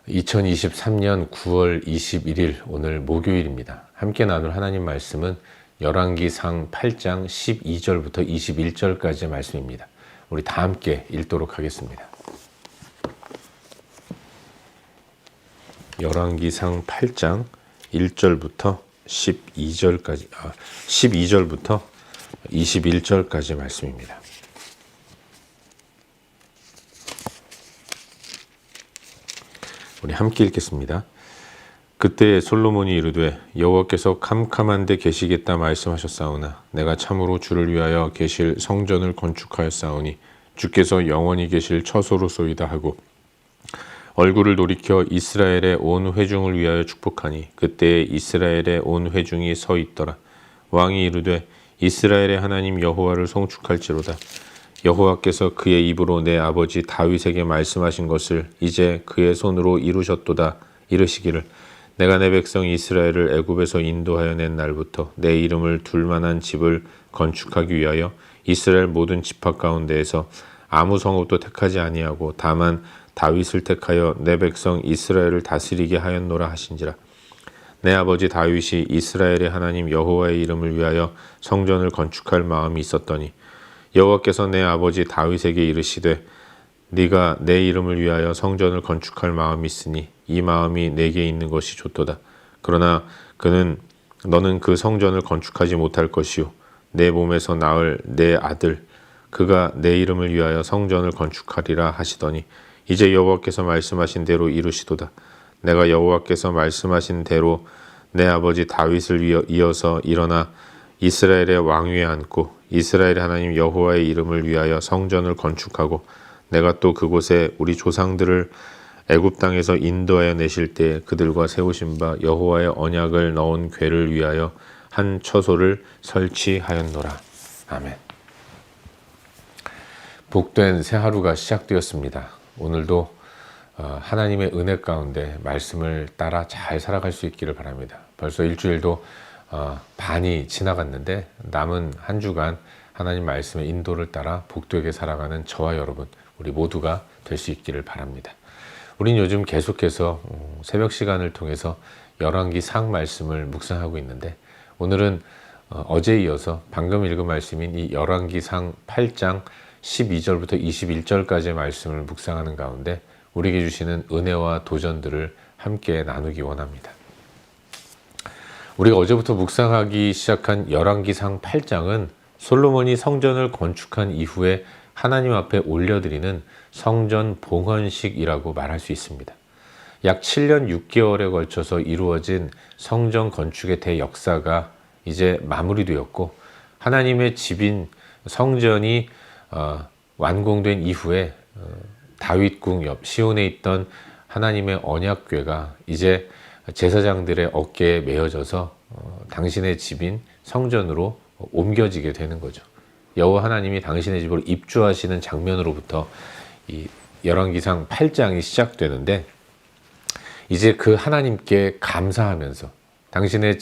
2023년 9월 21일 오늘 목요일입니다. 함께 나눌 하나님 말씀은 열왕기상 8장 12절부터 21절까지의 말씀입니다. 우리 다 함께 읽도록 하겠습니다. 열왕기상 8장 1절부터 12절부터 21절까지의 말씀입니다. 우리 함께 읽겠습니다. 그때 솔로몬이 이르되 여호와께서 캄캄한 데 계시겠다 말씀하셨사오나 내가 참으로 주를 위하여 계실 성전을 건축하였사오니 주께서 영원히 계실 처소로소이다 하고 얼굴을 돌이켜 이스라엘의 온 회중을 위하여 축복하니 그때에 이스라엘의 온 회중이 서 있더라. 왕이 이르되 이스라엘의 하나님 여호와를 송축할지로다. 여호와께서 그의 입으로 내 아버지 다윗에게 말씀하신 것을 이제 그의 손으로 이루셨도다. 이르시기를 내가 내 백성 이스라엘을 애굽에서 인도하여 낸 날부터 내 이름을 둘 만한 집을 건축하기 위하여 이스라엘 모든 지파 가운데에서 아무 성읍도 택하지 아니하고 다만 다윗을 택하여 내 백성 이스라엘을 다스리게 하였노라 하신지라. 내 아버지 다윗이 이스라엘의 하나님 여호와의 이름을 위하여 성전을 건축할 마음이 있었더니 여호와께서 내 아버지 다윗에게 이르시되 네가 내 이름을 위하여 성전을 건축할 마음이 있으니 이 마음이 내게 있는 것이 좋도다. 그러나 너는 그 성전을 건축하지 못할 것이요 내 몸에서 낳을 내 아들 그가 내 이름을 위하여 성전을 건축하리라 하시더니 이제 여호와께서 말씀하신 대로 이루시도다. 내가 여호와께서 말씀하신 대로 내 아버지 다윗을 이어서 일어나 이스라엘의 왕위에 앉고 이스라엘의 하나님 여호와의 이름을 위하여 성전을 건축하고 내가 또 그곳에 우리 조상들을 애굽 땅에서 인도하여 내실 때 그들과 세우신 바 여호와의 언약을 넣은 궤를 위하여 한 처소를 설치하였노라. 아멘. 복된 새 하루가 시작되었습니다. 오늘도 하나님의 은혜 가운데 말씀을 따라 잘 살아갈 수 있기를 바랍니다. 벌써 일주일도 반이 지나갔는데 남은 한 주간 하나님 말씀의 인도를 따라 복되게 살아가는 저와 여러분 우리 모두가 될 수 있기를 바랍니다. 우린 요즘 계속해서 새벽 시간을 통해서 열왕기상 말씀을 묵상하고 있는데 오늘은 어제에 이어서 방금 읽은 말씀인 이 열왕기상 8장 12절부터 21절까지의 말씀을 묵상하는 가운데 우리에게 주시는 은혜와 도전들을 함께 나누기 원합니다. 우리가 어제부터 묵상하기 시작한 열왕기상 8장은 솔로몬이 성전을 건축한 이후에 하나님 앞에 올려드리는 성전 봉헌식이라고 말할 수 있습니다. 약 7년 6개월에 걸쳐서 이루어진 성전 건축의 대역사가 이제 마무리되었고 하나님의 집인 성전이 완공된 이후에 다윗궁 옆 시온에 있던 하나님의 언약궤가 이제 제사장들의 어깨에 메어져서 당신의 집인 성전으로 옮겨지게 되는 거죠. 여호와 하나님이 당신의 집으로 입주하시는 장면으로부터 이 열왕기상 8장이 시작되는데 이제 그 하나님께 감사하면서 당신의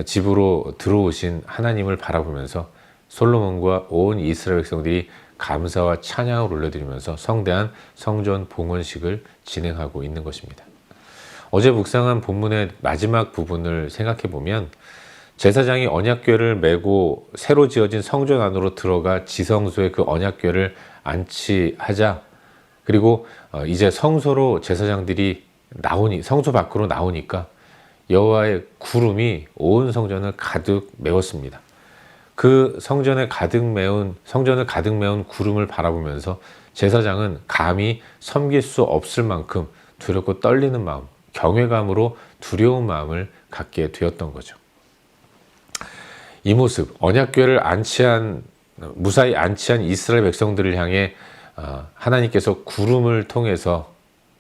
집으로 들어오신 하나님을 바라보면서 솔로몬과 온 이스라엘 백성들이 감사와 찬양을 올려드리면서 성대한 성전 봉헌식을 진행하고 있는 것입니다. 어제 묵상한 본문의 마지막 부분을 생각해 보면 제사장이 언약궤를 메고 새로 지어진 성전 안으로 들어가 지성소에 그 언약궤를 안치하자 그리고 이제 성소로 제사장들이 성소 밖으로 나오니까 여호와의 구름이 온 성전을 가득 메웠습니다. 그 성전을 가득 메운 구름을 바라보면서 제사장은 감히 섬길 수 없을 만큼 두렵고 떨리는 마음, 경외감으로 두려운 마음을 갖게 되었던 거죠. 이 모습, 언약궤를 무사히 안치한 이스라엘 백성들을 향해 하나님께서 구름을 통해서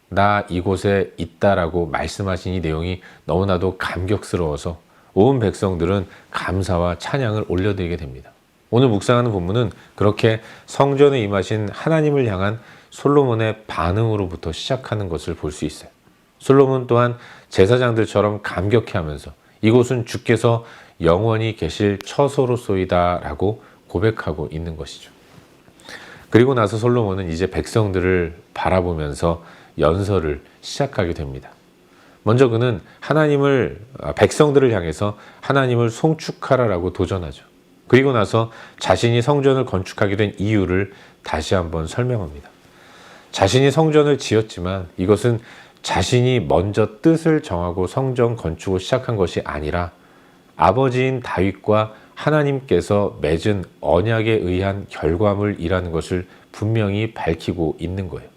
나 이곳에 있다라고 말씀하신 이 내용이 너무나도 감격스러워서 온 백성들은 감사와 찬양을 올려드리게 됩니다. 오늘 묵상하는 본문은 그렇게 성전에 임하신 하나님을 향한 솔로몬의 반응으로부터 시작하는 것을 볼 수 있어요. 솔로몬 또한 제사장들처럼 감격해하면서 이곳은 주께서 영원히 계실 처소로소이다 라고 고백하고 있는 것이죠. 그리고 나서 솔로몬은 이제 백성들을 바라보면서 연설을 시작하게 됩니다. 먼저 그는 백성들을 향해서 하나님을 송축하라라고 도전하죠. 그리고 나서 자신이 성전을 건축하게 된 이유를 다시 한번 설명합니다. 자신이 성전을 지었지만 이것은 자신이 먼저 뜻을 정하고 성전 건축을 시작한 것이 아니라 아버지인 다윗과 하나님께서 맺은 언약에 의한 결과물이라는 것을 분명히 밝히고 있는 거예요.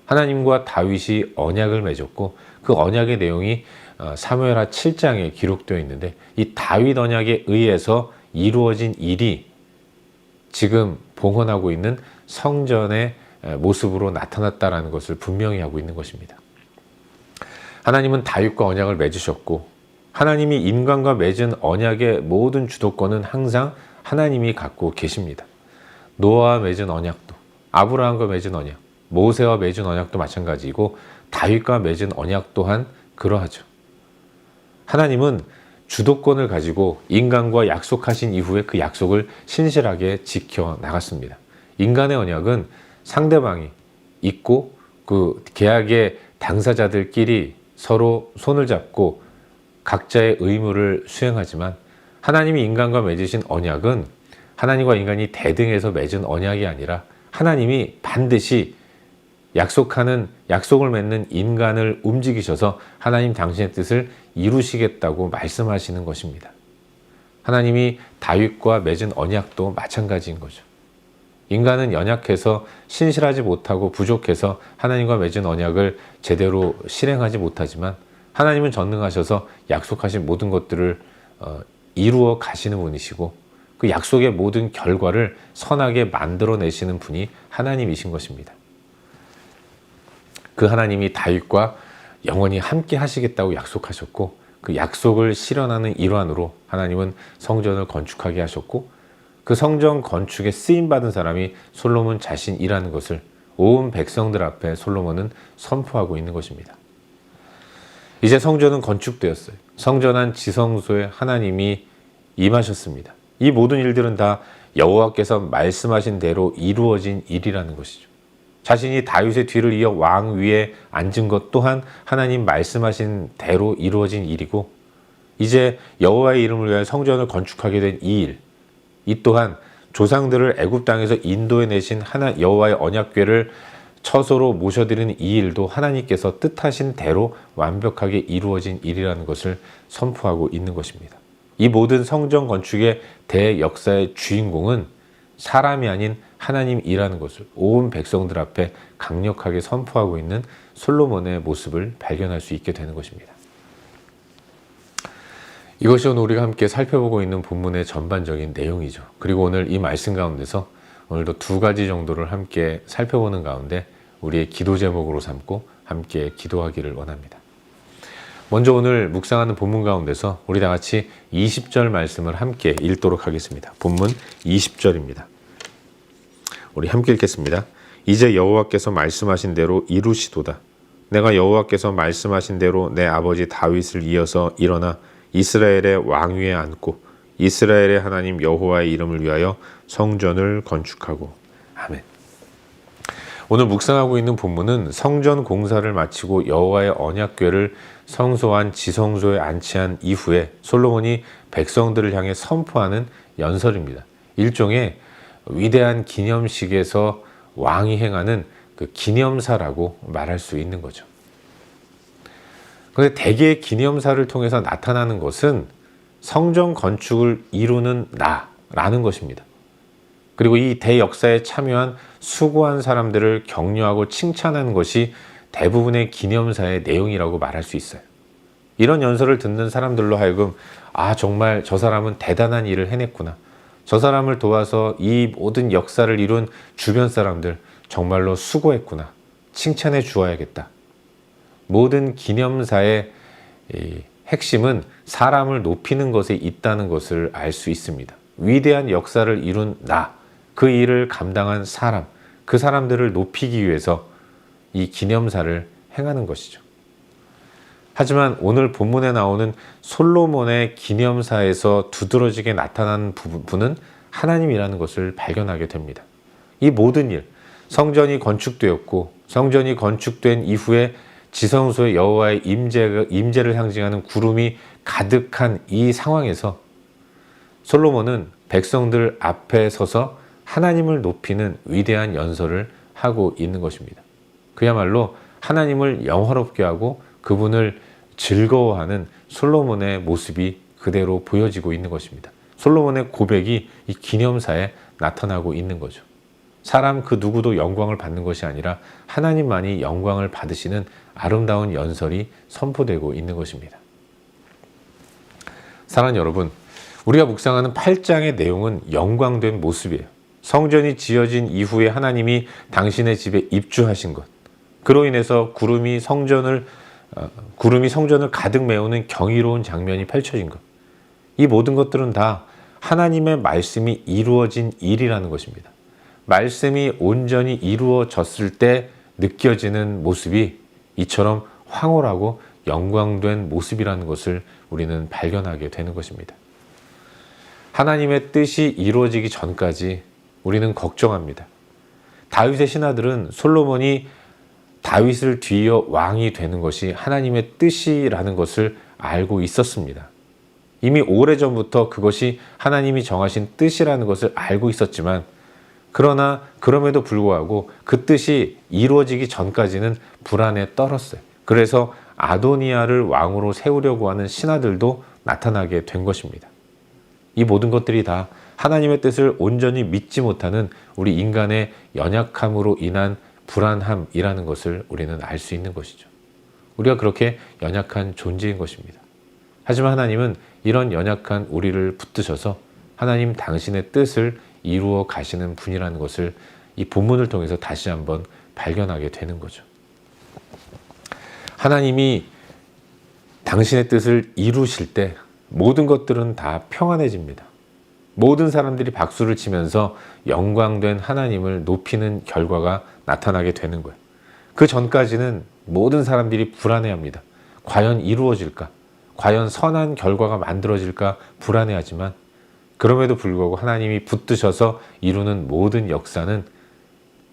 하나님과 다윗이 언약을 맺었고 그 언약의 내용이 사무엘하 7장에 기록되어 있는데 이 다윗 언약에 의해서 이루어진 일이 지금 봉헌하고 있는 성전의 모습으로 나타났다라는 것을 분명히 하고 있는 것입니다. 하나님은 다윗과 언약을 맺으셨고 하나님이 인간과 맺은 언약의 모든 주도권은 항상 하나님이 갖고 계십니다. 노아와 맺은 언약도, 아브라함과 맺은 언약, 모세와 맺은 언약도 마찬가지이고 다윗과 맺은 언약 또한 그러하죠. 하나님은 주도권을 가지고 인간과 약속하신 이후에 그 약속을 신실하게 지켜나갔습니다. 인간의 언약은 상대방이 있고 그 계약의 당사자들끼리 서로 손을 잡고 각자의 의무를 수행하지만 하나님이 인간과 맺으신 언약은 하나님과 인간이 대등해서 맺은 언약이 아니라 하나님이 반드시 약속을 맺는 인간을 움직이셔서 하나님 당신의 뜻을 이루시겠다고 말씀하시는 것입니다. 하나님이 다윗과 맺은 언약도 마찬가지인 거죠. 인간은 연약해서 신실하지 못하고 부족해서 하나님과 맺은 언약을 제대로 실행하지 못하지만 하나님은 전능하셔서 약속하신 모든 것들을 이루어 가시는 분이시고 그 약속의 모든 결과를 선하게 만들어내시는 분이 하나님이신 것입니다. 그 하나님이 다윗과 영원히 함께 하시겠다고 약속하셨고 그 약속을 실현하는 일환으로 하나님은 성전을 건축하게 하셨고 그 성전 건축에 쓰임받은 사람이 솔로몬 자신이라는 것을 온 백성들 앞에 솔로몬은 선포하고 있는 것입니다. 이제 성전은 건축되었어요. 성전한 지성소에 하나님이 임하셨습니다. 이 모든 일들은 다 여호와께서 말씀하신 대로 이루어진 일이라는 것이죠. 자신이 다윗의 뒤를 이어 왕 위에 앉은 것 또한 하나님 말씀하신 대로 이루어진 일이고 이제 여호와의 이름을 위하여 성전을 건축하게 된 이 일, 이 또한 조상들을 애굽 땅에서 인도해 내신 여호와의 언약궤를 처소로 모셔드리는 이 일도 하나님께서 뜻하신 대로 완벽하게 이루어진 일이라는 것을 선포하고 있는 것입니다. 이 모든 성전 건축의 대역사의 주인공은 사람이 아닌 하나님이라는 것을 온 백성들 앞에 강력하게 선포하고 있는 솔로몬의 모습을 발견할 수 있게 되는 것입니다. 이것이 오늘 우리가 함께 살펴보고 있는 본문의 전반적인 내용이죠. 그리고 오늘 이 말씀 가운데서 오늘도 두 가지 정도를 함께 살펴보는 가운데 우리의 기도 제목으로 삼고 함께 기도하기를 원합니다. 먼저 오늘 묵상하는 본문 가운데서 우리 다 같이 20절 말씀을 함께 읽도록 하겠습니다. 본문 20절입니다. 우리 함께 읽겠습니다. 이제 여호와께서 말씀하신 대로 이루시도다. 내가 여호와께서 말씀하신 대로 내 아버지 다윗을 이어서 일어나 이스라엘의 왕위에 앉고 이스라엘의 하나님 여호와의 이름을 위하여 성전을 건축하고. 아멘. 오늘 묵상하고 있는 본문은 성전 공사를 마치고 여호와의 언약궤를 성소한 지성소에 안치한 이후에 솔로몬이 백성들을 향해 선포하는 연설입니다. 일종의 위대한 기념식에서 왕이 행하는 그 기념사라고 말할 수 있는 거죠. 그런데 대개의 기념사를 통해서 나타나는 것은 성전 건축을 이루는 나라는 것입니다. 그리고 이 대역사에 참여한 수고한 사람들을 격려하고 칭찬하는 것이 대부분의 기념사의 내용이라고 말할 수 있어요. 이런 연설을 듣는 사람들로 하여금 정말 저 사람은 대단한 일을 해냈구나. 저 사람을 도와서 이 모든 역사를 이룬 주변 사람들 정말로 수고했구나. 칭찬해 주어야겠다. 모든 기념사의 핵심은 사람을 높이는 것에 있다는 것을 알 수 있습니다. 위대한 역사를 이룬 그 일을 감당한 사람, 그 사람들을 높이기 위해서 이 기념사를 행하는 것이죠. 하지만 오늘 본문에 나오는 솔로몬의 기념사에서 두드러지게 나타나는 부분은 하나님이라는 것을 발견하게 됩니다. 이 모든 일, 성전이 건축되었고 성전이 건축된 이후에 지성소에 여호와의 임재를 상징하는 구름이 가득한 이 상황에서 솔로몬은 백성들 앞에 서서 하나님을 높이는 위대한 연설을 하고 있는 것입니다. 그야말로 하나님을 영화롭게 하고 그분을 즐거워하는 솔로몬의 모습이 그대로 보여지고 있는 것입니다. 솔로몬의 고백이 이 기념사에 나타나고 있는 거죠. 사람 그 누구도 영광을 받는 것이 아니라 하나님만이 영광을 받으시는 아름다운 연설이 선포되고 있는 것입니다. 사랑하는 여러분, 우리가 묵상하는 8장의 내용은 영광된 모습이에요. 성전이 지어진 이후에 하나님이 당신의 집에 입주하신 것, 그로 인해서 구름이 성전을 가득 메우는 경이로운 장면이 펼쳐진 것, 이 모든 것들은 다 하나님의 말씀이 이루어진 일이라는 것입니다. 말씀이 온전히 이루어졌을 때 느껴지는 모습이 이처럼 황홀하고 영광된 모습이라는 것을 우리는 발견하게 되는 것입니다. 하나님의 뜻이 이루어지기 전까지 우리는 걱정합니다. 다윗의 신하들은 솔로몬이 다윗을 뒤이어 왕이 되는 것이 하나님의 뜻이라는 것을 알고 있었습니다. 이미 오래전부터 그것이 하나님이 정하신 뜻이라는 것을 알고 있었지만, 그러나 그럼에도 불구하고 그 뜻이 이루어지기 전까지는 불안에 떨었어요. 그래서 아도니아를 왕으로 세우려고 하는 신하들도 나타나게 된 것입니다. 이 모든 것들이 다 하나님의 뜻을 온전히 믿지 못하는 우리 인간의 연약함으로 인한 불안함이라는 것을 우리는 알 수 있는 것이죠. 우리가 그렇게 연약한 존재인 것입니다. 하지만 하나님은 이런 연약한 우리를 붙드셔서 하나님 당신의 뜻을 이루어 가시는 분이라는 것을 이 본문을 통해서 다시 한번 발견하게 되는 거죠. 하나님이 당신의 뜻을 이루실 때 모든 것들은 다 평안해집니다. 모든 사람들이 박수를 치면서 영광된 하나님을 높이는 결과가 나타나게 되는 거예요. 그 전까지는 모든 사람들이 불안해합니다. 과연 이루어질까? 과연 선한 결과가 만들어질까? 불안해하지만 그럼에도 불구하고 하나님이 붙드셔서 이루는 모든 역사는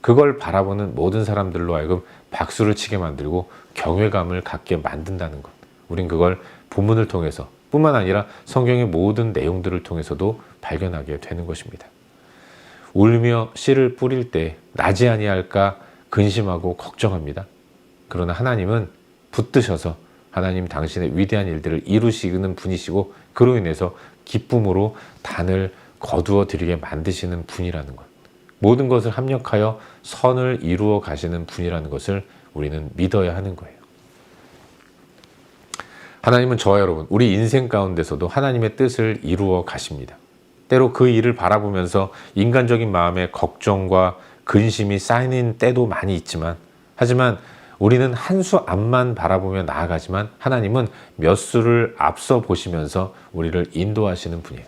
그걸 바라보는 모든 사람들로 하여금 박수를 치게 만들고 경외감을 갖게 만든다는 것. 우린 그걸 본문을 통해서 뿐만 아니라 성경의 모든 내용들을 통해서도 발견하게 되는 것입니다. 울며 씨를 뿌릴 때 나지 아니할까 근심하고 걱정합니다. 그러나 하나님은 붙드셔서 하나님 당신의 위대한 일들을 이루시는 분이시고 그로 인해서 기쁨으로 단을 거두어 드리게 만드시는 분이라는 것. 모든 것을 합력하여 선을 이루어 가시는 분이라는 것을 우리는 믿어야 하는 거예요. 하나님은 저와 여러분, 우리 인생 가운데서도 하나님의 뜻을 이루어 가십니다. 때로 그 일을 바라보면서 인간적인 마음에 걱정과 근심이 쌓이는 때도 많이 있지만, 하지만 우리는 한 수 앞만 바라보며 나아가지만 하나님은 몇 수를 앞서 보시면서 우리를 인도하시는 분이에요.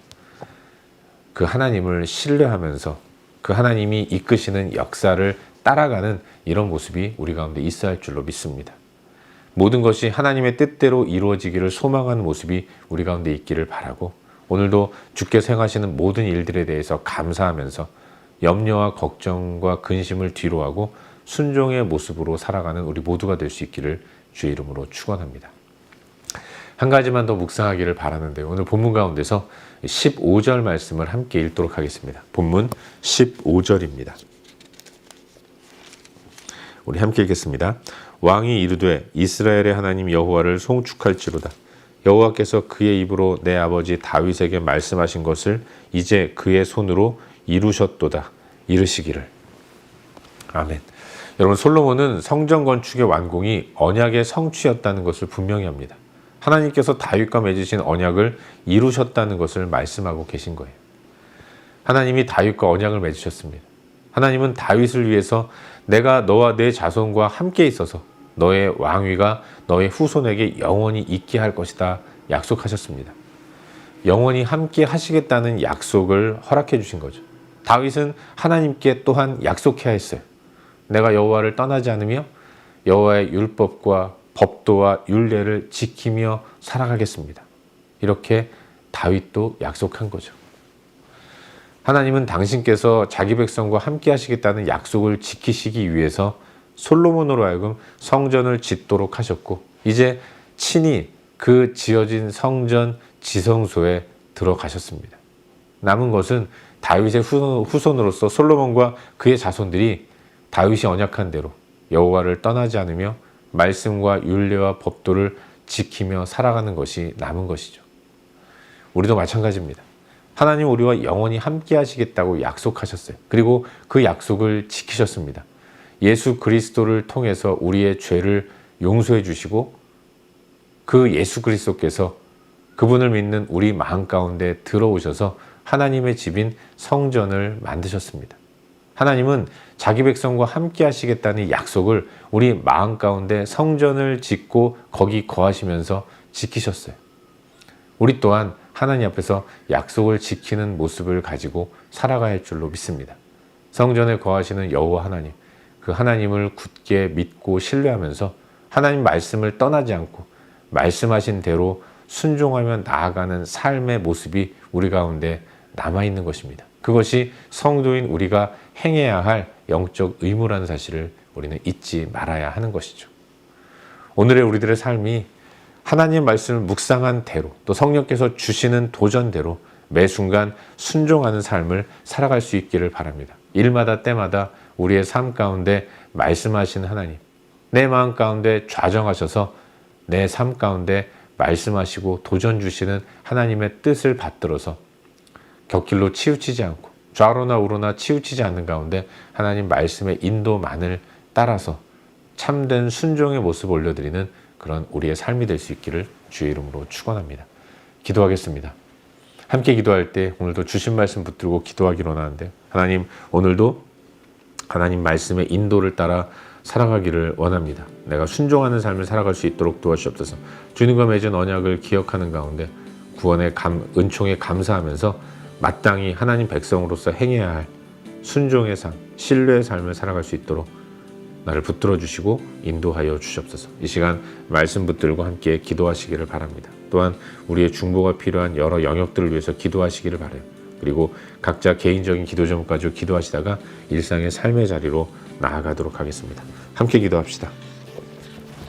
그 하나님을 신뢰하면서 그 하나님이 이끄시는 역사를 따라가는 이런 모습이 우리 가운데 있어야 할 줄로 믿습니다. 모든 것이 하나님의 뜻대로 이루어지기를 소망하는 모습이 우리 가운데 있기를 바라고, 오늘도 주께서 행하시는 모든 일들에 대해서 감사하면서 염려와 걱정과 근심을 뒤로하고 순종의 모습으로 살아가는 우리 모두가 될 수 있기를 주의 이름으로 축원합니다. 한 가지만 더 묵상하기를 바라는데, 오늘 본문 가운데서 15절 말씀을 함께 읽도록 하겠습니다. 본문 15절입니다. 우리 함께 읽겠습니다. 왕이 이르되 이스라엘의 하나님 여호와를 송축할지로다. 여호와께서 그의 입으로 내 아버지 다윗에게 말씀하신 것을 이제 그의 손으로 이루셨도다. 이르시기를. 아멘. 여러분, 솔로몬은 성전 건축의 완공이 언약의 성취였다는 것을 분명히 합니다. 하나님께서 다윗과 맺으신 언약을 이루셨다는 것을 말씀하고 계신 거예요. 하나님이 다윗과 언약을 맺으셨습니다. 하나님은 다윗을 위해서 내가 너와 내 자손과 함께 있어서 너의 왕위가 너의 후손에게 영원히 있게 할 것이다 약속하셨습니다. 영원히 함께 하시겠다는 약속을 허락해 주신 거죠. 다윗은 하나님께 또한 약속해야 했어요. 내가 여호와를 떠나지 않으며 여호와의 율법과 법도와 율례를 지키며 살아가겠습니다. 이렇게 다윗도 약속한 거죠. 하나님은 당신께서 자기 백성과 함께 하시겠다는 약속을 지키시기 위해서 솔로몬으로 하여금 성전을 짓도록 하셨고 이제 친히 그 지어진 성전 지성소에 들어가셨습니다. 남은 것은 다윗의 후손으로서 솔로몬과 그의 자손들이 다윗이 언약한 대로 여호와를 떠나지 않으며 말씀과 율례와 법도를 지키며 살아가는 것이 남은 것이죠. 우리도 마찬가지입니다. 하나님 우리와 영원히 함께 하시겠다고 약속하셨어요. 그리고 그 약속을 지키셨습니다. 예수 그리스도를 통해서 우리의 죄를 용서해 주시고 그 예수 그리스도께서 그분을 믿는 우리 마음 가운데 들어오셔서 하나님의 집인 성전을 만드셨습니다. 하나님은 자기 백성과 함께 하시겠다는 약속을 우리 마음 가운데 성전을 짓고 거기 거하시면서 지키셨어요. 우리 또한 하나님 앞에서 약속을 지키는 모습을 가지고 살아가야 할 줄로 믿습니다. 성전에 거하시는 여호와 하나님, 그 하나님을 굳게 믿고 신뢰하면서 하나님 말씀을 떠나지 않고 말씀하신 대로 순종하며 나아가는 삶의 모습이 우리 가운데 남아있는 것입니다. 그것이 성도인 우리가 행해야 할 영적 의무라는 사실을 우리는 잊지 말아야 하는 것이죠. 오늘의 우리들의 삶이 하나님의 말씀을 묵상한 대로 또 성령께서 주시는 도전대로 매 순간 순종하는 삶을 살아갈 수 있기를 바랍니다. 일마다 때마다 우리의 삶 가운데 말씀하시는 하나님, 내 마음 가운데 좌정하셔서 내 삶 가운데 말씀하시고 도전 주시는 하나님의 뜻을 받들어서 곁길로 치우치지 않고 좌로나 우로나 치우치지 않는 가운데 하나님 말씀의 인도만을 따라서 참된 순종의 모습을 올려드리는 그런 우리의 삶이 될 수 있기를 주의 이름으로 축원합니다. 기도하겠습니다. 함께 기도할 때 오늘도 주신 말씀 붙들고 기도하기로 하는데 하나님 오늘도 하나님 말씀의 인도를 따라 살아가기를 원합니다. 내가 순종하는 삶을 살아갈 수 있도록 도와주시옵소서. 주님과 맺은 언약을 기억하는 가운데 구원의 은총에 감사하면서 마땅히 하나님 백성으로서 행해야 할 순종의 삶, 신뢰의 삶을 살아갈 수 있도록 나를 붙들어 주시고 인도하여 주시옵소서. 이 시간 말씀 붙들고 함께 기도하시기를 바랍니다. 또한 우리의 중보가 필요한 여러 영역들을 위해서 기도하시기를 바라요. 그리고 각자 개인적인 기도 제목까지 기도하시다가 일상의 삶의 자리로 나아가도록 하겠습니다. 함께 기도합시다.